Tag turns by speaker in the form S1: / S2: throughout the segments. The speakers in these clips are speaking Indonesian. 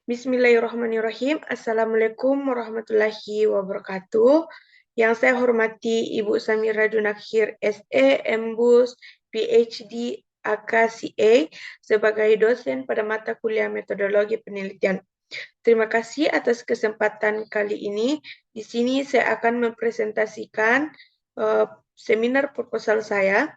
S1: Bismillahirrahmanirrahim. Assalamualaikum warahmatullahi wabarakatuh. Yang saya hormati Ibu Samira Dunakhir, SE, MBus, PhD, AKCA, sebagai dosen pada mata kuliah metodologi penelitian. Terima kasih atas kesempatan kali ini. Di sini saya akan mempresentasikan seminar proposal saya.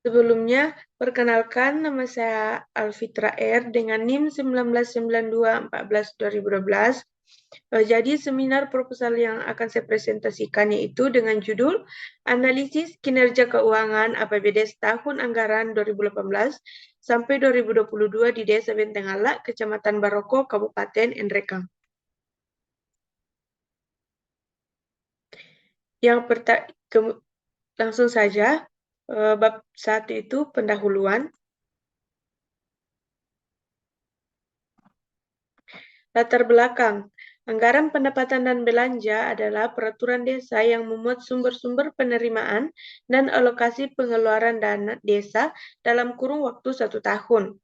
S1: Sebelumnya, perkenalkan nama saya Alfitra R dengan NIM 199214-2012. Jadi seminar proposal yang akan saya presentasikan yaitu dengan judul Analisis Kinerja Keuangan APBDes Tahun Anggaran 2018 sampai 2022 di Desa Bentengalak, Kecamatan Baroko, Kabupaten Nrekang. Langsung saja, bab 1 itu pendahuluan. Latar belakang. Anggaran pendapatan dan belanja adalah peraturan desa yang memuat sumber-sumber penerimaan dan alokasi pengeluaran dana desa dalam kurun waktu 1 tahun.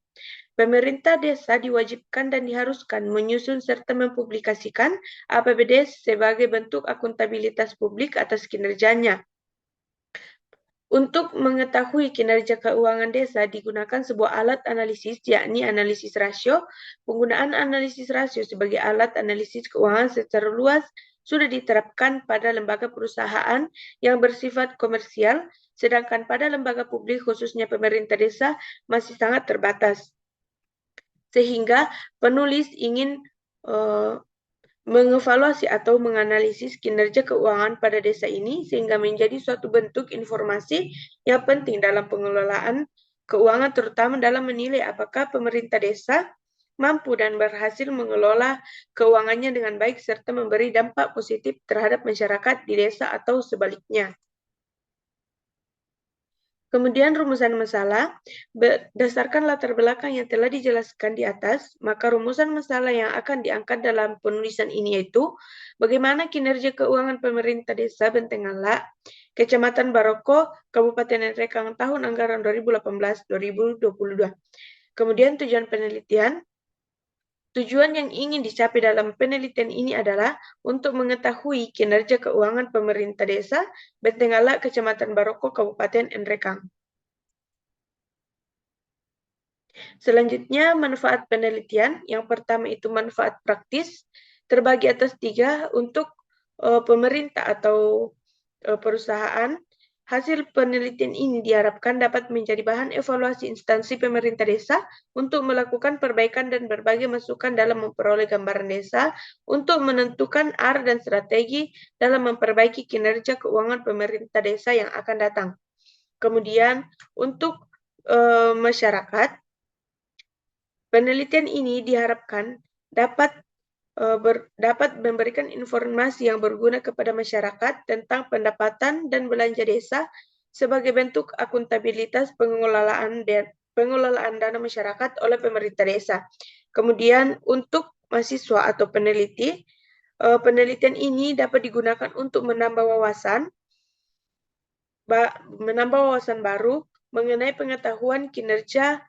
S1: Pemerintah desa diwajibkan dan diharuskan menyusun serta mempublikasikan APBD sebagai bentuk akuntabilitas publik atas kinerjanya. Untuk mengetahui kinerja keuangan desa digunakan sebuah alat analisis, yakni analisis rasio. Penggunaan analisis rasio sebagai alat analisis keuangan secara luas sudah diterapkan pada lembaga perusahaan yang bersifat komersial, sedangkan pada lembaga publik khususnya pemerintah desa masih sangat terbatas. Sehingga penulis ingin mengevaluasi atau menganalisis kinerja keuangan pada desa ini sehingga menjadi suatu bentuk informasi yang penting dalam pengelolaan keuangan, terutama dalam menilai apakah pemerintah desa mampu dan berhasil mengelola keuangannya dengan baik serta memberi dampak positif terhadap masyarakat di desa atau sebaliknya. Kemudian rumusan masalah, berdasarkan latar belakang yang telah dijelaskan di atas, maka rumusan masalah yang akan diangkat dalam penulisan ini yaitu bagaimana kinerja keuangan pemerintah desa Bentengalak, Kecamatan Baroko, Kabupaten Nrekang tahun anggaran 2018-2022. Kemudian tujuan penelitian. Tujuan yang ingin dicapai dalam penelitian ini adalah untuk mengetahui kinerja keuangan pemerintah desa Bentengalak, Kecamatan Baroko, Kabupaten Nrekang. Selanjutnya, manfaat penelitian. Yang pertama itu manfaat praktis, terbagi atas 3 untuk pemerintah atau perusahaan. Hasil penelitian ini diharapkan dapat menjadi bahan evaluasi instansi pemerintah desa untuk melakukan perbaikan dan berbagai masukan dalam memperoleh gambaran desa untuk menentukan arah dan strategi dalam memperbaiki kinerja keuangan pemerintah desa yang akan datang. Kemudian untuk masyarakat, penelitian ini diharapkan dapat memberikan informasi yang berguna kepada masyarakat tentang pendapatan dan belanja desa sebagai bentuk akuntabilitas pengelolaan dana masyarakat oleh pemerintah desa. Kemudian untuk mahasiswa atau peneliti, penelitian ini dapat digunakan untuk menambah wawasan baru mengenai pengetahuan kinerja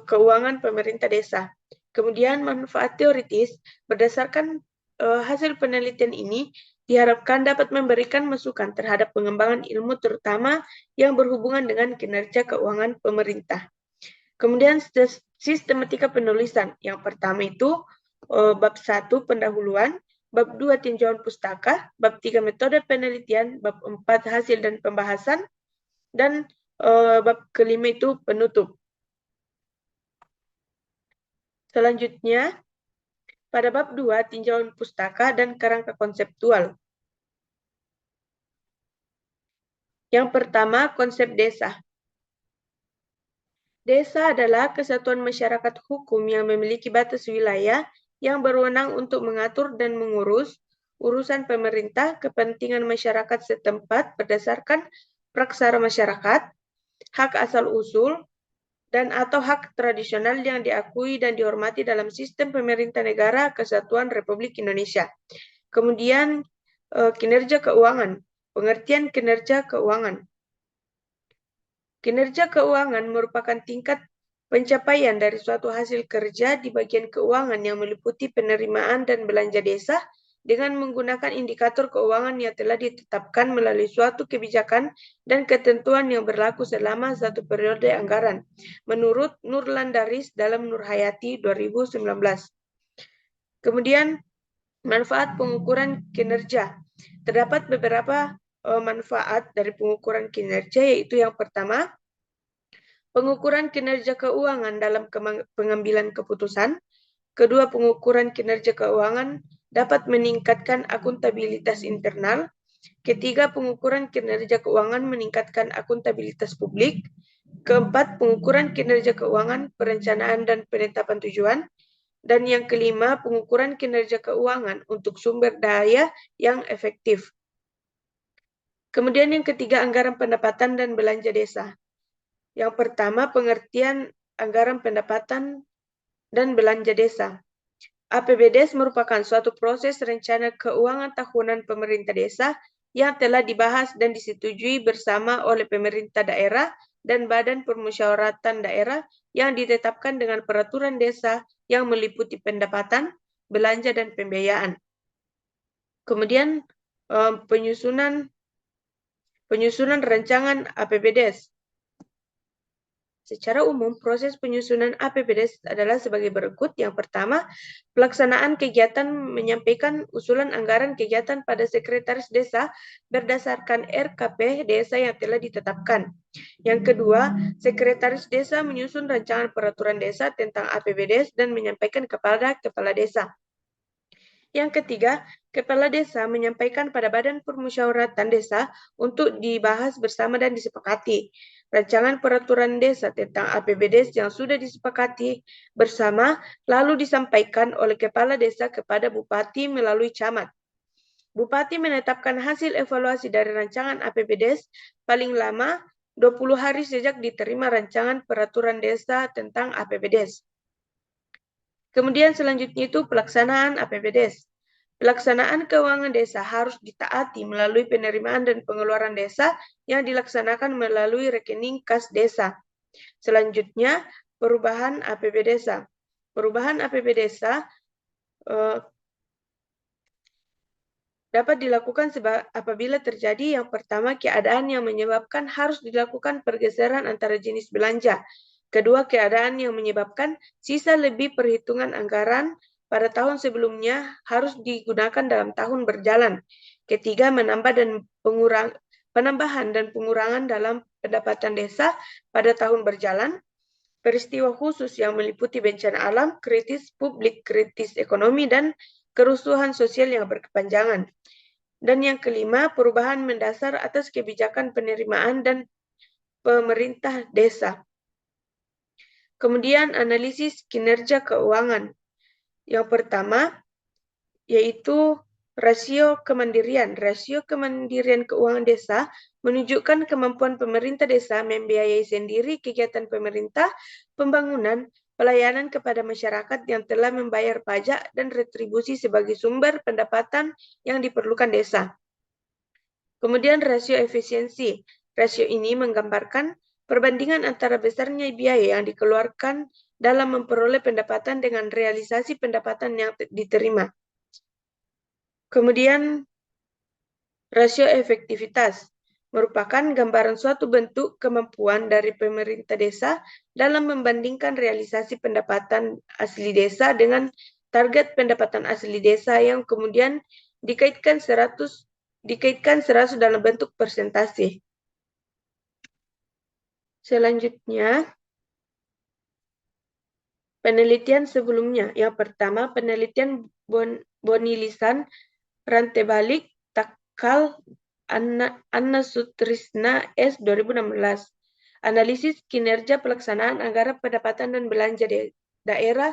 S1: keuangan pemerintah desa. Kemudian manfaat teoritis, berdasarkan hasil penelitian ini, diharapkan dapat memberikan masukan terhadap pengembangan ilmu terutama yang berhubungan dengan kinerja keuangan pemerintah. Kemudian sistematika penulisan. Yang pertama itu bab 1 pendahuluan, bab 2 tinjauan pustaka, bab 3 metode penelitian, bab 4 hasil dan pembahasan, dan bab kelima itu penutup. Selanjutnya, pada bab 2, tinjauan pustaka dan kerangka konseptual. Yang pertama, konsep desa. Desa adalah kesatuan masyarakat hukum yang memiliki batas wilayah yang berwenang untuk mengatur dan mengurus urusan pemerintah, kepentingan masyarakat setempat berdasarkan praksara masyarakat, hak asal-usul, dan atau hak tradisional yang diakui dan dihormati dalam sistem pemerintah negara kesatuan Republik Indonesia. Kemudian kinerja keuangan, pengertian kinerja keuangan. Kinerja keuangan merupakan tingkat pencapaian dari suatu hasil kerja di bagian keuangan yang meliputi penerimaan dan belanja desa dengan menggunakan indikator keuangan yang telah ditetapkan melalui suatu kebijakan dan ketentuan yang berlaku selama satu periode anggaran, menurut Nur Landaris dalam Nur Hayati 2019. Kemudian, manfaat pengukuran kinerja. Terdapat beberapa manfaat dari pengukuran kinerja, yaitu yang pertama, pengukuran kinerja keuangan dalam pengambilan keputusan. Kedua, pengukuran kinerja keuangan dapat meningkatkan akuntabilitas internal. Ketiga, pengukuran kinerja keuangan meningkatkan akuntabilitas publik. Keempat, pengukuran kinerja keuangan, perencanaan dan penetapan tujuan. Dan yang kelima, pengukuran kinerja keuangan untuk sumber daya yang efektif. Kemudian yang ketiga, anggaran pendapatan dan belanja desa. Yang pertama, pengertian anggaran pendapatan dan belanja desa. APBDes merupakan suatu proses rencana keuangan tahunan pemerintah desa yang telah dibahas dan disetujui bersama oleh pemerintah daerah dan badan permusyawaratan daerah yang ditetapkan dengan peraturan desa yang meliputi pendapatan, belanja, dan pembiayaan. Kemudian penyusunan rancangan APBDes. Secara umum, proses penyusunan APBDes adalah sebagai berikut. Yang pertama, pelaksanaan kegiatan menyampaikan usulan anggaran kegiatan pada sekretaris desa berdasarkan RKP desa yang telah ditetapkan. Yang kedua, sekretaris desa menyusun rancangan peraturan desa tentang APBDes dan menyampaikan kepada kepala desa. Yang ketiga, kepala desa menyampaikan pada badan permusyawaratan desa untuk dibahas bersama dan disepakati. Rancangan peraturan desa tentang APBDes yang sudah disepakati bersama lalu disampaikan oleh kepala desa kepada bupati melalui camat. Bupati menetapkan hasil evaluasi dari rancangan APBDes paling lama 20 hari sejak diterima rancangan peraturan desa tentang APBDes. Kemudian selanjutnya itu pelaksanaan APBDes. Pelaksanaan keuangan desa harus ditaati melalui penerimaan dan pengeluaran desa yang dilaksanakan melalui rekening kas desa. Selanjutnya, perubahan APB desa. Perubahan APB desa dapat dilakukan apabila terjadi yang pertama keadaan yang menyebabkan harus dilakukan pergeseran antara jenis belanja. Kedua, keadaan yang menyebabkan sisa lebih perhitungan anggaran pada tahun sebelumnya harus digunakan dalam tahun berjalan. Ketiga, penambahan dan pengurangan dalam pendapatan desa pada tahun berjalan. Peristiwa khusus yang meliputi bencana alam, kritis publik, kritis ekonomi, dan kerusuhan sosial yang berkepanjangan. Dan yang kelima, perubahan mendasar atas kebijakan penerimaan dan pemerintah desa. Kemudian analisis kinerja keuangan. Yang pertama, yaitu rasio kemandirian. Rasio kemandirian keuangan desa menunjukkan kemampuan pemerintah desa membiayai sendiri kegiatan pemerintah, pembangunan, pelayanan kepada masyarakat yang telah membayar pajak dan retribusi sebagai sumber pendapatan yang diperlukan desa. Kemudian rasio efisiensi. Rasio ini menggambarkan perbandingan antara besarnya biaya yang dikeluarkan dalam memperoleh pendapatan dengan realisasi pendapatan yang diterima. Kemudian rasio efektivitas merupakan gambaran suatu bentuk kemampuan dari pemerintah desa dalam membandingkan realisasi pendapatan asli desa dengan target pendapatan asli desa yang kemudian dikaitkan 100 dalam bentuk persentase. Selanjutnya, penelitian sebelumnya. Yang pertama, penelitian Bonilisan Rantai Balik Takal Anna Sutrisna S. 2016. Analisis kinerja pelaksanaan anggaran pendapatan dan belanja daerah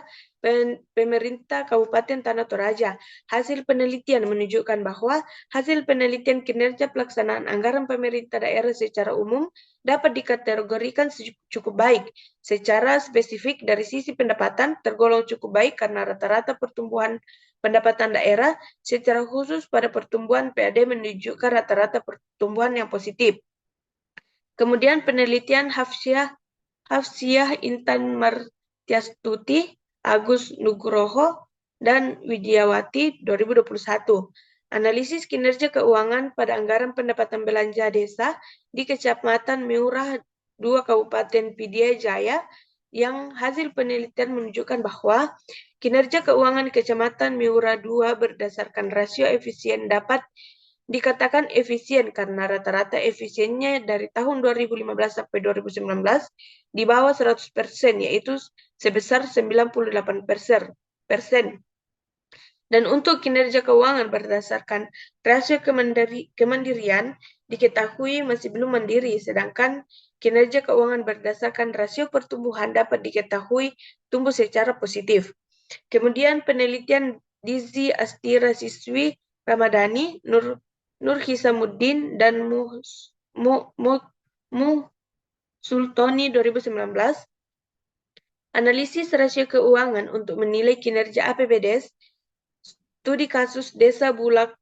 S1: pemerintah Kabupaten Tanah Toraja. Hasil penelitian menunjukkan bahwa hasil penelitian kinerja pelaksanaan anggaran pemerintah daerah secara umum dapat dikategorikan cukup baik. Secara spesifik dari sisi pendapatan tergolong cukup baik karena rata-rata pertumbuhan pendapatan daerah secara khusus pada pertumbuhan PAD menunjukkan rata-rata pertumbuhan yang positif. Kemudian penelitian Hafsiah Intan Martiastuti, Agus Nugroho, dan Widiawati 2021. Analisis kinerja keuangan pada anggaran pendapatan belanja desa di Kecamatan Meurah 2 Kabupaten Pidie Jaya yang hasil penelitian menunjukkan bahwa kinerja keuangan Kecamatan Meurah 2 berdasarkan rasio efisien dapat dikatakan efisien karena rata-rata efisiennya dari tahun 2015 sampai 2019 di bawah 100%, yaitu sebesar 98%. Dan untuk kinerja keuangan berdasarkan rasio kemandirian diketahui masih belum mandiri, sedangkan kinerja keuangan berdasarkan rasio pertumbuhan dapat diketahui tumbuh secara positif. Kemudian penelitian Dizi Astira Siswi Ramadhani, Nur Hisamuddin, dan Sultoni 2019, analisis rasio keuangan untuk menilai kinerja APBDes, studi kasus Desa Bulak,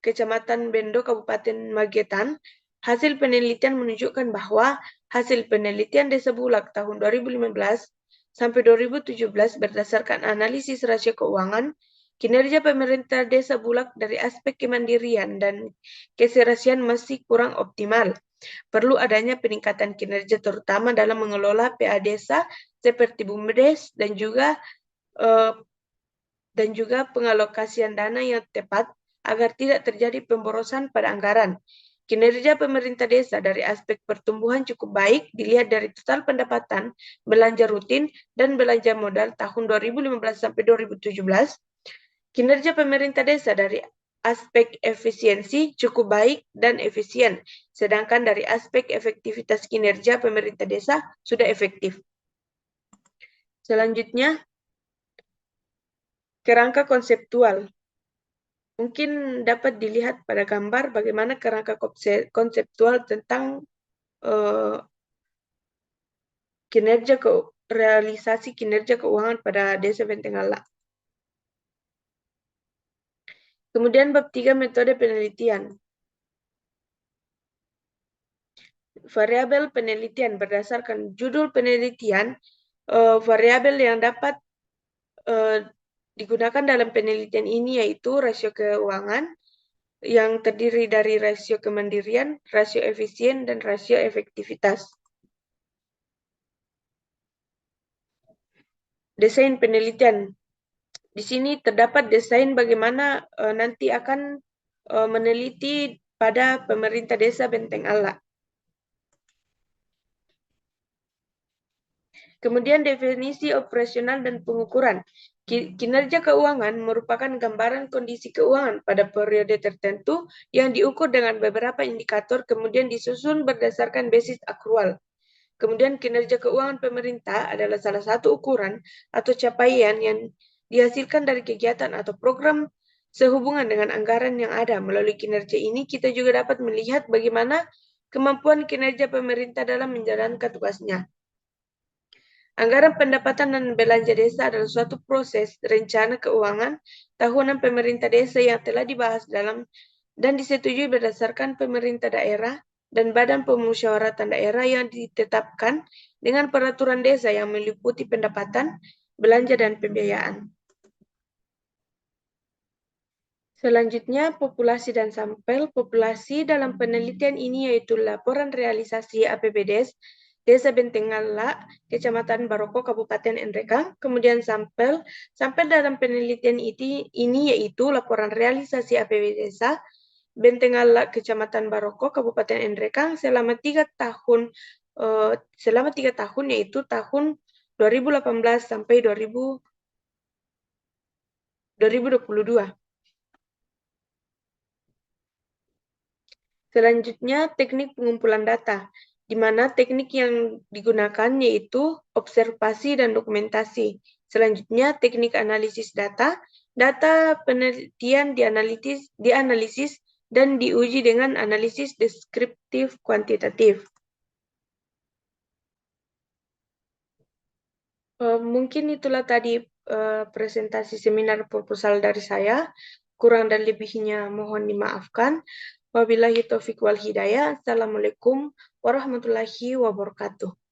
S1: Kecamatan Bendo, Kabupaten Magetan. Hasil penelitian menunjukkan bahwa hasil penelitian Desa Bulak tahun 2015 sampai 2017 berdasarkan analisis rasio keuangan, kinerja pemerintah Desa Bulak dari aspek kemandirian dan keserasian masih kurang optimal. Perlu adanya peningkatan kinerja terutama dalam mengelola PA desa seperti BUMDes dan juga pengalokasian dana yang tepat agar tidak terjadi pemborosan pada anggaran. Kinerja pemerintah desa dari aspek pertumbuhan cukup baik dilihat dari total pendapatan, belanja rutin, dan belanja modal tahun 2015 sampai 2017. Kinerja pemerintah desa dari aspek efisiensi cukup baik dan efisien, sedangkan dari aspek efektivitas kinerja pemerintah desa sudah efektif. Selanjutnya, kerangka konseptual. Mungkin dapat dilihat pada gambar bagaimana kerangka konseptual tentang realisasi kinerja keuangan pada Desa Bentengala. Kemudian bab 3 metode penelitian. Variabel penelitian berdasarkan judul penelitian, variabel yang dapat digunakan dalam penelitian ini yaitu rasio keuangan yang terdiri dari rasio kemandirian, rasio efisien, dan rasio efektivitas. Desain penelitian. Di sini terdapat desain bagaimana nanti akan meneliti pada pemerintah desa Benteng Ala. Kemudian definisi operasional dan pengukuran. Kinerja keuangan merupakan gambaran kondisi keuangan pada periode tertentu yang diukur dengan beberapa indikator kemudian disusun berdasarkan basis akrual. Kemudian kinerja keuangan pemerintah adalah salah satu ukuran atau capaian yang dihasilkan dari kegiatan atau program sehubungan dengan anggaran yang ada. Melalui kinerja ini kita juga dapat melihat bagaimana kemampuan kinerja pemerintah dalam menjalankan tugasnya. Anggaran pendapatan dan belanja desa adalah suatu proses rencana keuangan tahunan pemerintah desa yang telah dibahas dalam dan disetujui berdasarkan pemerintah daerah dan badan pemusyawaratan daerah yang ditetapkan dengan peraturan desa yang meliputi pendapatan, belanja, dan pembiayaan. Selanjutnya, populasi dan sampel. Populasi dalam penelitian ini yaitu laporan realisasi APBDes Desa Bentengala, Kecamatan Baroko, Kabupaten Nrekang. Kemudian sampel dalam penelitian ini yaitu laporan realisasi APBD Desa Bentengala, Kecamatan Baroko, Kabupaten Nrekang selama 3 tahun, yaitu tahun 2018 sampai 2022. Selanjutnya, teknik pengumpulan data. di mana teknik yang digunakan yaitu observasi dan dokumentasi. Selanjutnya, teknik analisis data. Data penelitian dianalisis dan diuji dengan analisis deskriptif kuantitatif. Mungkin itulah tadi presentasi seminar proposal dari saya. Kurang dan lebihnya mohon dimaafkan. Wabillahi taufiq wal hidayah. Assalamualaikum warahmatullahi wabarakatuh.